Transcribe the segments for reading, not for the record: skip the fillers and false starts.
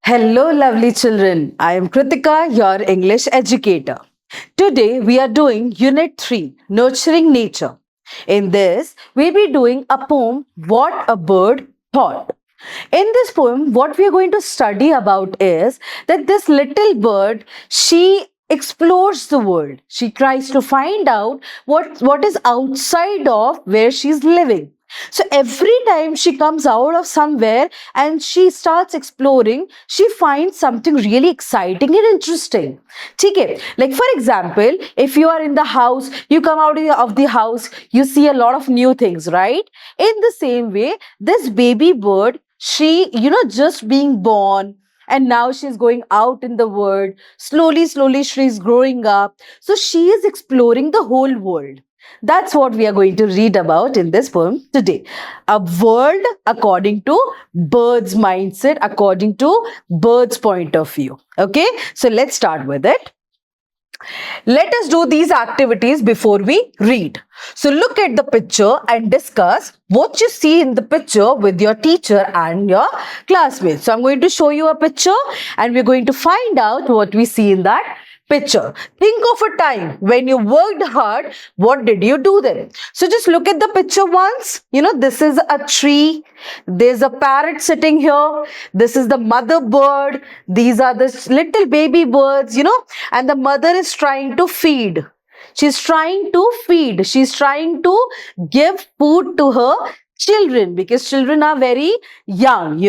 Hello, lovely children. I am Kritika, your English educator. Today, we are doing Unit 3 Nurturing Nature. In this, we'll be doing a poem, What a Bird Thought. In this poem, what we are going to study about is that this little bird, she explores the world. She tries to find out what is outside of where she's living. So every time she comes out of somewhere and she starts exploring, she finds something really exciting and interesting. Okay, like for example, if you are in the house, you come out of the house, you see a lot of new things, right? In the same way, this baby bird, she, just being born, and now she's going out in the world. Slowly, she's growing up. So she is exploring the whole world. That's what we are going to read about in this poem today. A world according to bird's mindset, according to bird's point of view. Okay, so let's start with it. Let us do these activities before we read. So look at the picture and discuss what you see in the picture with your teacher and your classmates. So I'm going to show you a picture and we're going to find out what we see in that picture. Think of a time when you worked hard. What did you do then? So just look at the picture once. This is a tree. There's a parrot sitting here. This is the mother bird. These are the little baby birds, and the mother is trying to feed. She's trying to feed. She's trying to give food to her children, because children are very young,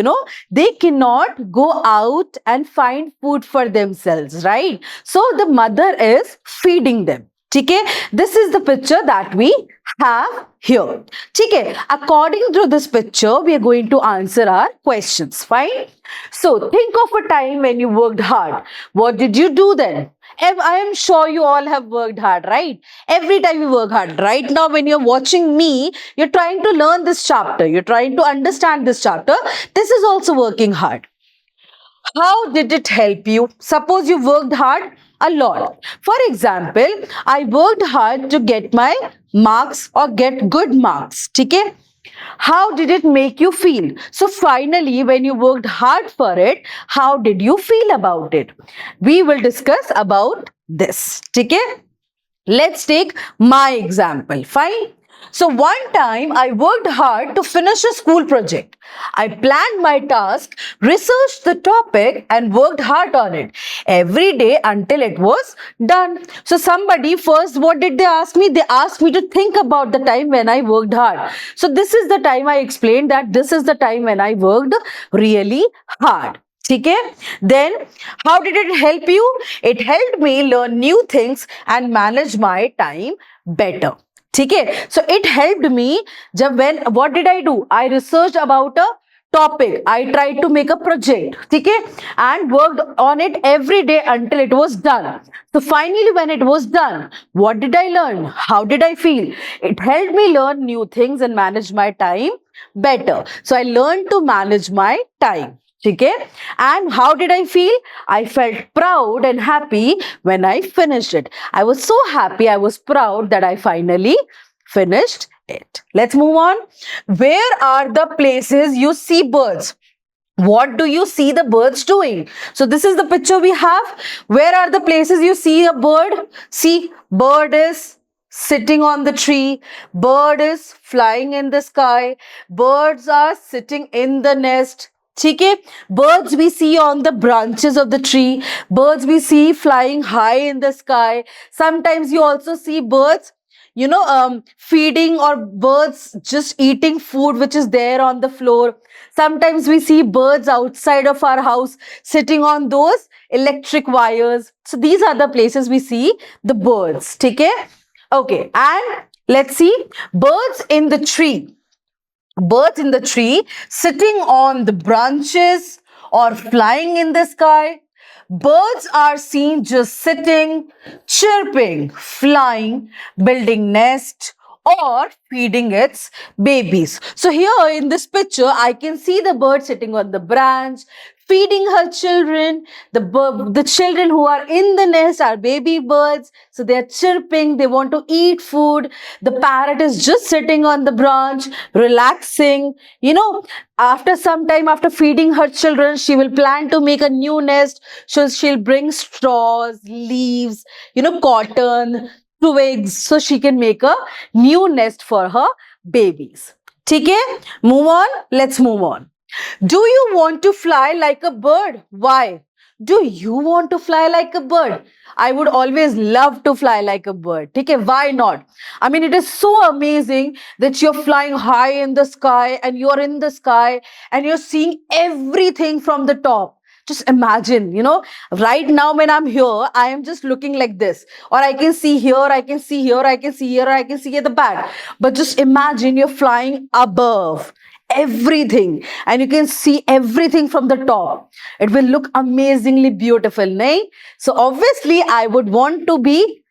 they cannot go out and find food for themselves, right? So the mother is feeding them. Okay, this is the picture that we have here. Okay, according to this picture, we are going to answer our questions. Fine. So think of a time when you worked hard. What did you do then? I am sure you all have worked hard, right? Every time you work hard. Right now, when you're watching me, you're trying to learn this chapter. You're trying to understand this chapter. This is also working hard. How did it help you? Suppose you worked hard a lot. For example, I worked hard to get my marks or get good marks. Okay? How did it make you feel? So finally, when you worked hard for it, how did you feel about it? We will discuss about this. Okay? Let's take my example. Fine. So one time I worked hard to finish a school project. I planned my task, researched the topic and worked hard on it every day until it was done. So somebody first, what did they ask me? They asked me to think about the time when I worked hard. So this is the time I explained that this is the time when I worked really hard. Okay? Then how did it help you? It helped me learn new things and manage my time better. Okay? So it helped me. What did I do? I researched about a topic. I tried to make a project. Okay? And worked on it every day until it was done. So finally, when it was done, what did I learn? How did I feel? It helped me learn new things and manage my time better. So I learned to manage my time. Okay? And how did I feel? I felt proud and happy when I finished it. I was so happy, I was proud that I finally finished it. Let's move on. Where are the places you see birds? What do you see the birds doing? So this is the picture we have. Where are the places you see a bird? See, bird is sitting on the tree. Bird is flying in the sky. Birds are sitting in the nest. Okay? Birds we see on the branches of the tree. Birds we see flying high in the sky. Sometimes you also see birds, feeding, or birds just eating food which is there on the floor. Sometimes we see birds outside of our house sitting on those electric wires. So these are the places we see the birds. Okay? Okay. And let's see birds in the tree. Birds in the tree sitting on the branches or flying in the sky. Birds are seen just sitting, chirping, flying, building nest, or feeding its babies. So here in this picture, I can see the bird sitting on the branch, feeding her children. The children who are in the nest are baby birds. So they are chirping. They want to eat food. The parrot is just sitting on the branch, relaxing. After some time, after feeding her children, she will plan to make a new nest. So she'll bring straws, leaves, cotton, twigs, so she can make a new nest for her babies. Okay, move on. Let's move on. Do you want to fly like a bird? Why? Do you want to fly like a bird? I would always love to fly like a bird. Okay, why not? I mean, it is so amazing that you're flying high in the sky and you're in the sky and you're seeing everything from the top. Just imagine, right now when I'm here, I am just looking like this. Or I can see here, I can see here, I can see here, I can see at the back. But just imagine you're flying above everything and you can see everything from the top. It will look amazingly beautiful, nahin? So obviously I would want to be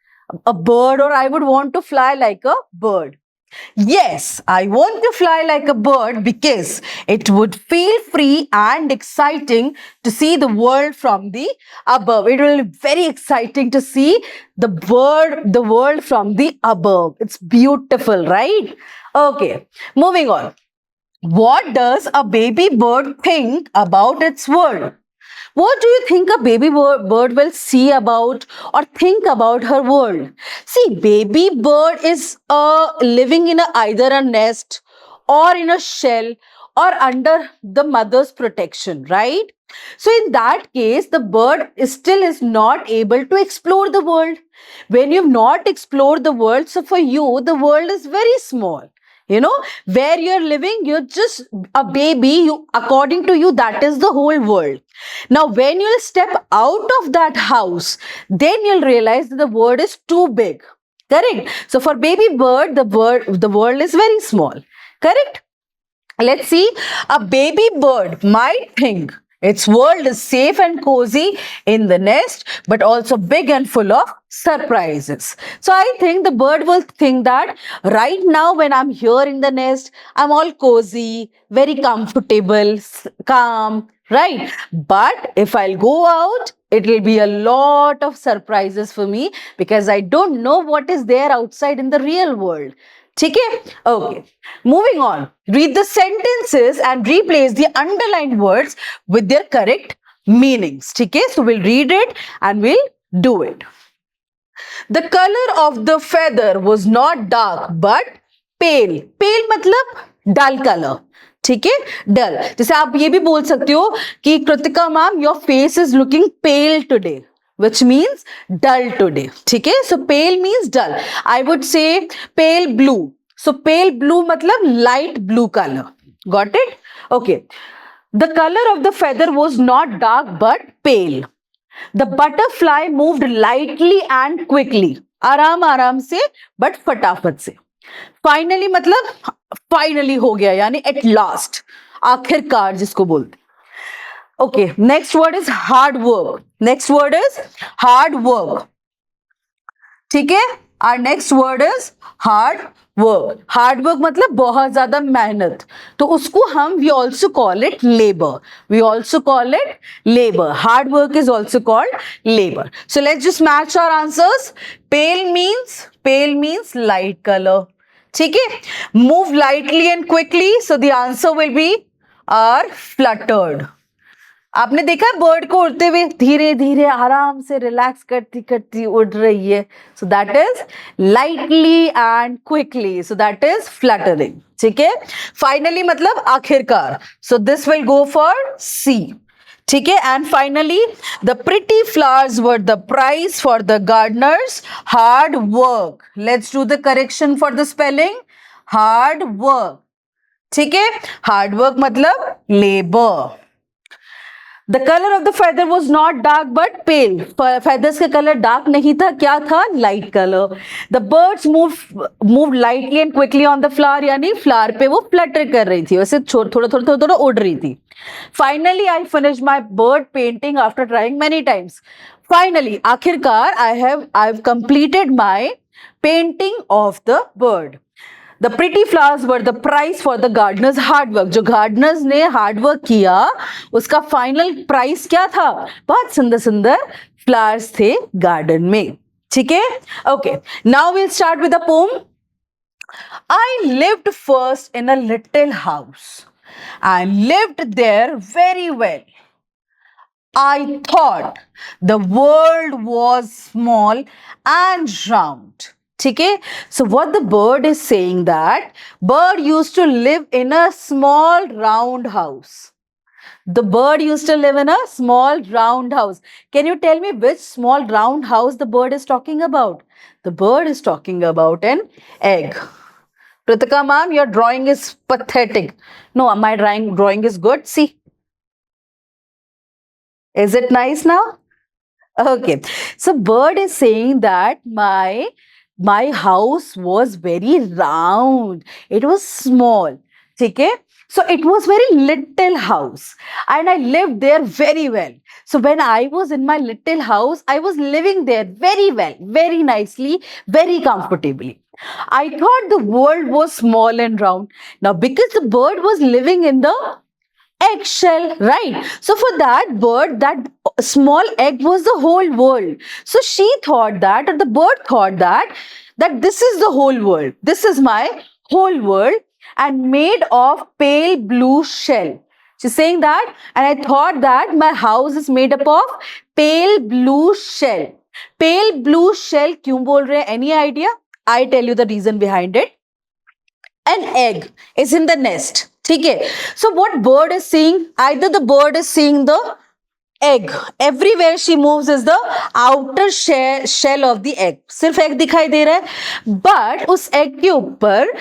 a bird, or I would want to fly like a bird. Yes, I want to fly like a bird because it would feel free and exciting to see the world from the above. It will be very exciting to see the world from the above. It's beautiful, right? Okay, moving on. What does a baby bird think about its world? What do you think a baby bird will see about or think about her world? See, baby bird is living in either a nest or in a shell or under the mother's protection, right? So in that case, the bird still is not able to explore the world. When you've not explored the world, so for you, the world is very small. Where you're living, you're just a baby. According to you, that is the whole world. Now, when you'll step out of that house, then you'll realize that the world is too big. Correct? So for baby bird, the world is very small. Correct? Let's see. A baby bird might think its world is safe and cozy in the nest, but also big and full of surprises. So I think the bird will think that right now when I'm here in the nest, I'm all cozy, very comfortable, calm, right? But if I'll go out, it will be a lot of surprises for me because I don't know what is there outside in the real world. Okay, moving on. Read the sentences and replace the underlined words with their correct meanings. Okay, so we'll read it and we'll do it. The color of the feather was not dark but pale. Pale मतलब dull color. ठीक है, डल. जैसे आप ये भी बोल सकते हो कि Kritika ma'am, your face is looking pale today, which means dull today. ठीक है, so pale means dull. I would say pale blue. So pale blue मतलब light blue color. Got it? Okay. The color of the feather was not dark but pale. The butterfly moved lightly and quickly. आराम आराम से but फटाफट से. Finally मतलब finally हो गया, यानी एट लास्ट, आखिरकार जिसको बोलते. Okay, next word is hard work. Next word is hard work. ठीक है, our next word is hard work. Hard work मतलब बहुत ज्यादा मेहनत, तो उसको हम we also call it labour. We also call it labour. Hard work is also called labour. So let's just match our answers. Pale means light colour. ठीक है, move lightly and quickly, so the answer will be are fluttered. आपने देखा bird को उड़ते हुए, धीरे धीरे आराम से रिलैक्स करती करती उड़ रही है. So that is lightly and quickly, so that is fluttering. ठीक है, फाइनली मतलब आखिरकार, so this will go for C. ठीक है, and finally the pretty flowers were the prize for the gardener's hard work. Let's do the correction for the spelling. Hard work. ठीक है, hard work मतलब labour. The color of the feather was not dark but pale. Feathers का color dark नहीं था, क्या था? Light color. The birds moved lightly and quickly on the flower, यानी flower पे वो flutter कर रही थी, वैसे थोड़ा उड़ रही थी. Finally, I finished my bird painting after trying many times. Finally, आखिरकार I've completed my painting of the bird. The pretty flowers were the price for the gardener's hard work. जो gardeners ने hard work किया, उसका final price क्या था? बहुत सुंदर सुंदर flowers थे garden में. ठीक है? Okay. Now we'll start with the poem. I lived first in a little house and lived there very well. I thought the world was small and round. Okay, so what the bird is saying, that bird used to live in a small round house. The bird used to live in a small round house. Can you tell me which small round house the bird is talking about? The bird is talking about an egg. Pritika ma'am, your drawing is pathetic. No, my drawing is good. See. Is it nice now? Okay. So bird is saying that my house was very round. It was small. Okay. So it was very little house and I lived there very well. So when I was in my little house, I was living there very well, very nicely, very comfortably. I thought the world was small and round. Now, because the bird was living in the eggshell, right? So for that bird, that small egg was the whole world. So she thought that, or the bird thought that this is the whole world. This is my whole world and made of pale blue shell. She's saying that, and I thought that my house is made up of pale blue shell. Pale blue shell, kyun bol rahe? Any idea? I tell you the reason behind it. An egg is in the nest. Okay. So what bird is seeing? Either the bird is seeing the egg. Everywhere she moves is the outer shell of the egg. सिर्फ egg दिखाई दे रहा है. But उस egg के ऊपर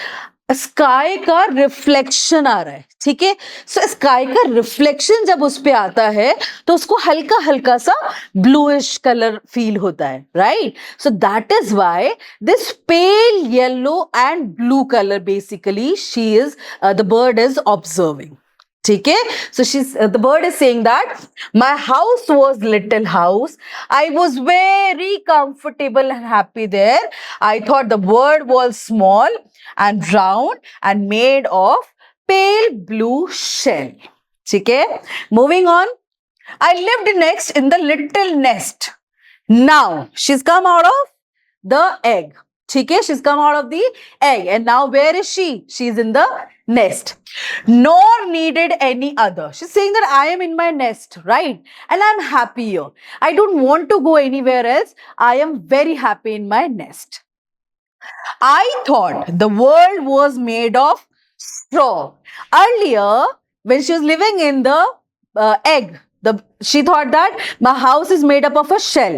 sky का reflection आ रहा है. ठीक है. सो स्काई का रिफ्लेक्शन जब उस पे आता है तो उसको हल्का हल्का सा ब्लूइश कलर फील होता है. Right. So that is why this pale yellow and blue colour basically she is the bird is observing. ठीक है. So the bird is saying that my house was little house. I was very comfortable and happy there. I thought the world was small and round and made of pale blue shell. ठीक है. Moving on. I lived next in the little nest. Now she's come out of the egg. ठीक है. She's come out of the egg and now where is she? She's in the nest. Nor needed any other. She's saying that I am in my nest, right? And I'm happy here. I don't want to go anywhere else. I am very happy in my nest. I thought the world was made of straw. Earlier, when she was living in the egg, she thought that my house is made up of a shell.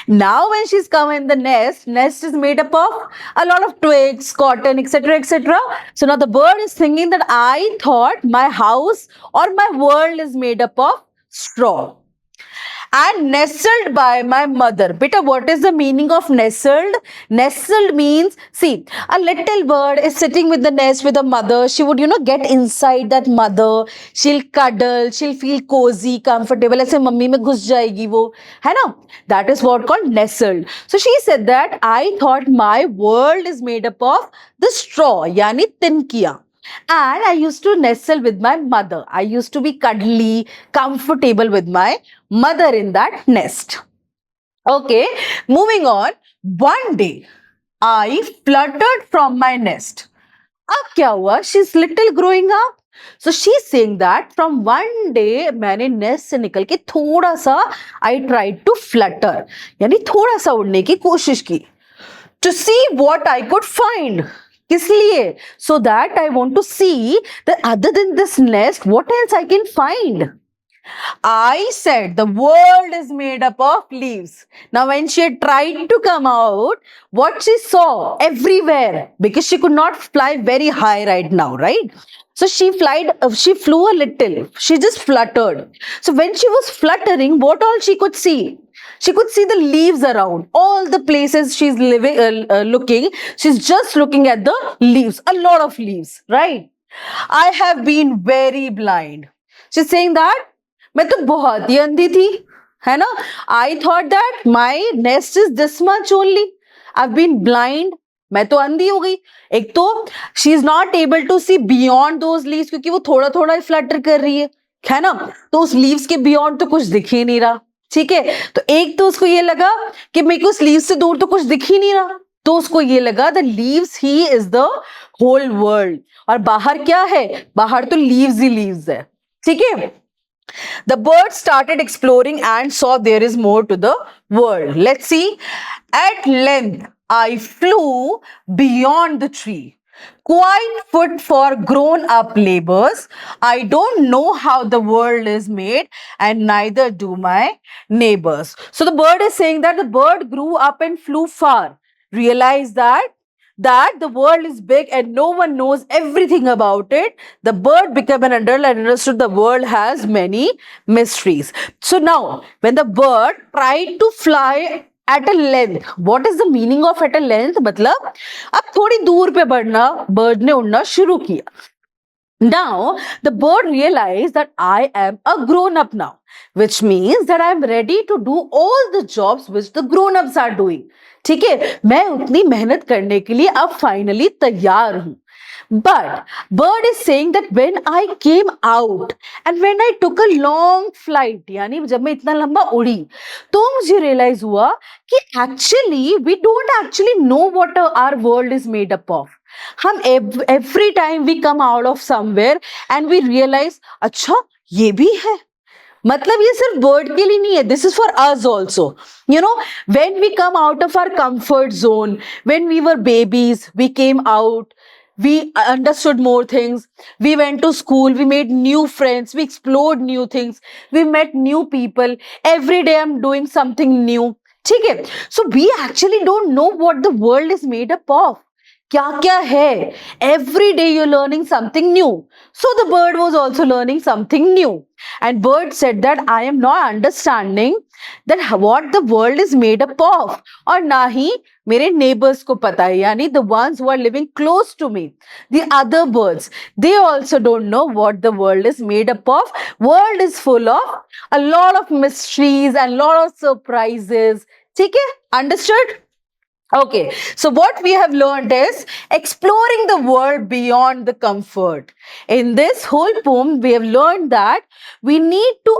Now when she's come in the nest is made up of a lot of twigs, cotton, etc., etc. So now the bird is thinking that I thought my house or my world is made up of straw. And nestled by my mother. Beta, what is the meaning of nestled? Nestled means, see, a little bird is sitting with the nest with a mother. She would, get inside that mother. She'll cuddle. She'll feel cozy, comfortable. ऐसे mummy में घुस जाएगी वो, है ना? That is what called nestled. So she said that I thought my world is made up of the straw, यानी तिनकिया. And I used to nestle with my mother. I used to be cuddly, comfortable with my mother in that nest. Okay, moving on. One day, I fluttered from my nest. अब क्या हुआ? She's little growing up. So she's saying that from one day मैंने nest से निकल के थोड़ा सा I tried to flutter. यानी थोड़ा सा उड़ने की कोशिश की. To see what I could find. किस लिए? So that I want to see that other than this nest, what else I can find? I said the world is made up of leaves. Now when she had tried to come out, what she saw everywhere, because she could not fly very high right now, right? So she flew a little. She just fluttered. So when she was fluttering, what all she could see? She could see the leaves around. All the places she's looking, she's just looking at the leaves. A lot of leaves, right? I have been very blind. She's saying that, मैं तो बहुत ही अंधी थी, है ना? I thought that my nest is this much only. I've been blind. मैं तो अंधी हो गई। एक तो she is not able to see beyond those leaves, क्योंकि वो थोड़ा थोड़ा फ्लटर कर रही है ना, तो उस लीव्स के बियॉन्ड तो कुछ दिख ही नहीं रहा। ठीक है, तो एक तो उसको ये लगा कि मेरे को उस लीव्स से दूर तो कुछ दिख ही नहीं रहा, तो उसको ये लगा the leaves he is the whole world, और बाहर क्या है, बाहर तो लीव्स ही लीव्स है। ठीक है, the bird started exploring and saw there is more to the world. Let's see. At length, I flew beyond the tree. Quite fit for grown up labors. I don't know how the world is made, and neither do my neighbors. So the bird is saying that the bird grew up and flew far. Realized that the world is big and no one knows everything about it. The bird became an adult and understood the world has many mysteries. So now, when the bird tried to fly at a length, what is the meaning of at a length? मतलब अब थोड़ी दूर पे बढ़ना, bird ने उड़ना शुरू किया. Now, the bird realized that I am a grown-up now, which means that I am ready to do all the jobs which the grown-ups are doing. ठीक है, मैं उतनी मेहनत करने के लिए अब फाइनली तैयार हूं. But bird is saying that when I came out and when I took a long flight, यानी जब मैं इतना लंबा उड़ी, तो मुझे realize हुआ कि actually we don't actually know what our world is made up of. हम every time we come out of somewhere and we realize, अच्छा ये भी है. मतलब ये सिर्फ बर्ड के लिए नहीं है, this is for us also. You know, when we come out of our comfort zone, when we were babies, we came out, we understood more things, we went to school, we made new friends, we explored new things, we met new people. Every day I'm doing something new. ठीक है, so we actually don't know what the world is made up of. क्या क्या है, every day you're learning something new. So the bird was also learning something new, and bird said that I am not understanding that what the world is made up of, और ना ही मेरे neighbors को पता है, यानी the ones who are living close to me, the other birds, they also don't know what the world is made up of. World is full of a lot of mysteries and lot of surprises. ठीक है, understood? Okay, so what we have learned is exploring the world beyond the comfort. In this whole poem, we have learned that we need to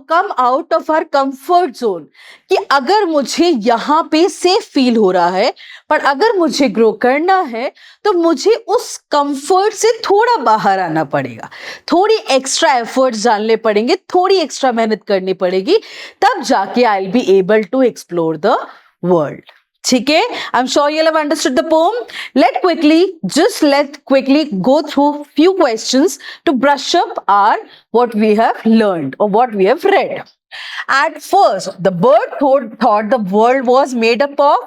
come out of our comfort zone. कि अगर मुझे यहाँ पे safe feel हो रहा है, पर अगर मुझे grow करना है, तो मुझे उस comfort से थोड़ा बाहर आना पड़ेगा, थोड़ी extra efforts डालने पड़ेंगे, थोड़ी extra मेहनत करनी पड़ेगी, तब जाके I'll be able to explore the world. ठीक है, I'm sure you'll have understood the poem. Let's quickly go through few questions to brush up what we have learned or what we have read. At first, the bird thought the world was made up of.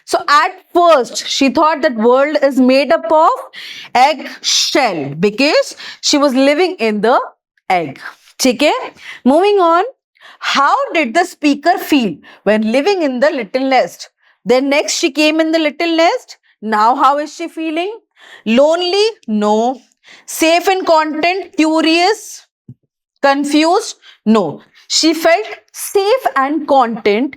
So at first, she thought that world is made up of egg shell because she was living in the egg. ठीक है, moving on. How did the speaker feel when living in the little nest? Then next she came in the little nest. Now how is she feeling? Lonely? No. Safe and content? Curious? Confused? No. She felt safe and content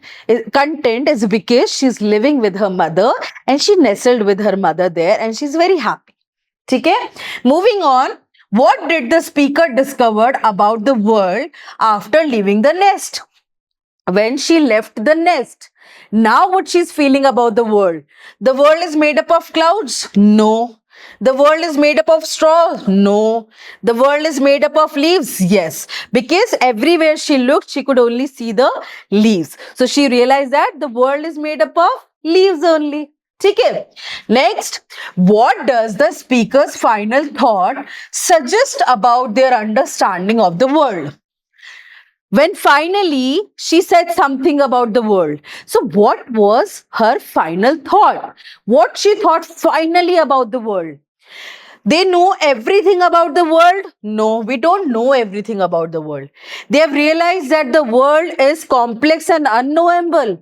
is because she's living with her mother and she nestled with her mother there and she's very happy. Okay? Moving on. What did the speaker discovered about the world after leaving the nest? When she left the nest, now what she's feeling about the world? The world is made up of clouds? No. The world is made up of straw? No. The world is made up of leaves? Yes. Because everywhere she looked, she could only see the leaves. So she realized that the world is made up of leaves only. Okay. Next, what does the speaker's final thought suggest about their understanding of the world? When finally she said something about the world. So what was her final thought? What she thought finally about the world? They know everything about the world? No, we don't know everything about the world. They have realized that the world is complex and unknowable.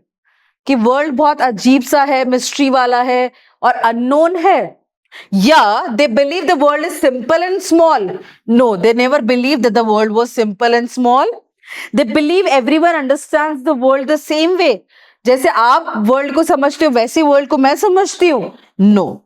कि world बहुत अजीब सा है, mystery वाला है और unknown है. Yeah, they believe the world is simple and small. No, they never believed that the world was simple and small. They believe everyone understands the world the same way. जैसे आप world को समझते हो वैसे world को मैं समझती हूँ? No.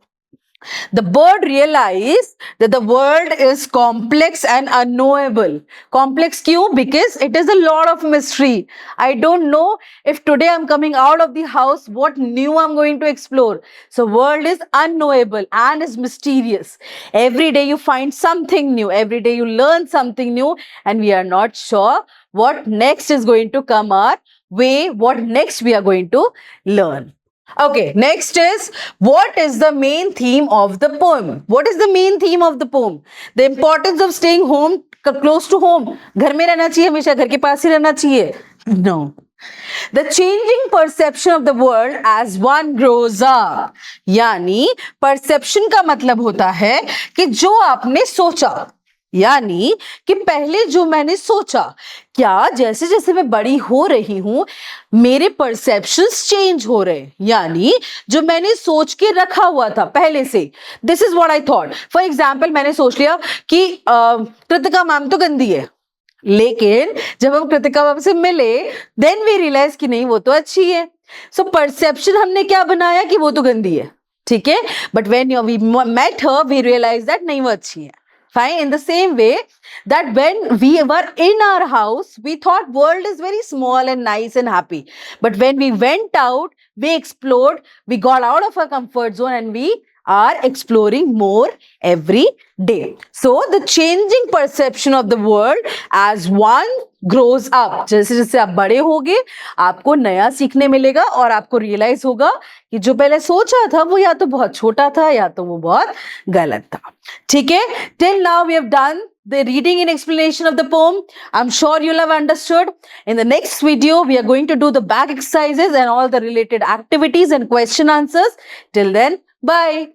The bird realized that the world is complex and unknowable. Complex क्यों? Because it is a lot of mystery. I don't know if today I'm coming out of the house, what new I'm going to explore. So world is unknowable and is mysterious. Every day you find something new. Every day you learn something new, and we are not sure what next is going to come our way, what next we are going to learn. Okay, next is what is the main theme of the poem? What is the main theme of the poem? The importance of staying home, close to home. घर में रहना चाहिए, हमेशा घर के पास ही रहना चाहिए. No. The changing perception of the world as one grows up. यानी perception का मतलब होता है कि जो आपने सोचा, यानी कि पहले जो मैंने सोचा, क्या जैसे जैसे मैं बड़ी हो रही हूं मेरे परसेप्शंस चेंज हो रहे हैं. यानी जो मैंने सोच के रखा हुआ था पहले से, this is what I thought. For example मैंने सोच लिया कि कृतिका मैम तो गंदी है, लेकिन जब हम कृतिका मैम से मिले देन वी रियलाइज कि नहीं वो तो अच्छी है. सो परसेप्शन हमने क्या बनाया कि वो तो गंदी है, ठीक है, but when we met her we realize that नहीं वो अच्छी है. Fine. In the same way that when we were in our house, we thought world is very small and nice and happy. But when we went out, we explored, we got out of our comfort zone and we are exploring more every day. So the changing perception of the world as one grows up. जैसे जैसे आप बड़े होगे आपको नया सीखने मिलेगा और आपको रियलाइज होगा कि जो पहले सोचा था वो या तो बहुत छोटा था या तो वो बहुत गलत था. ठीक है, till now we have done the reading and explanation of the poem. I'm sure you'll have understood. In the next video we are going to do the back exercises and all the related activities and question answers. Till then, bye.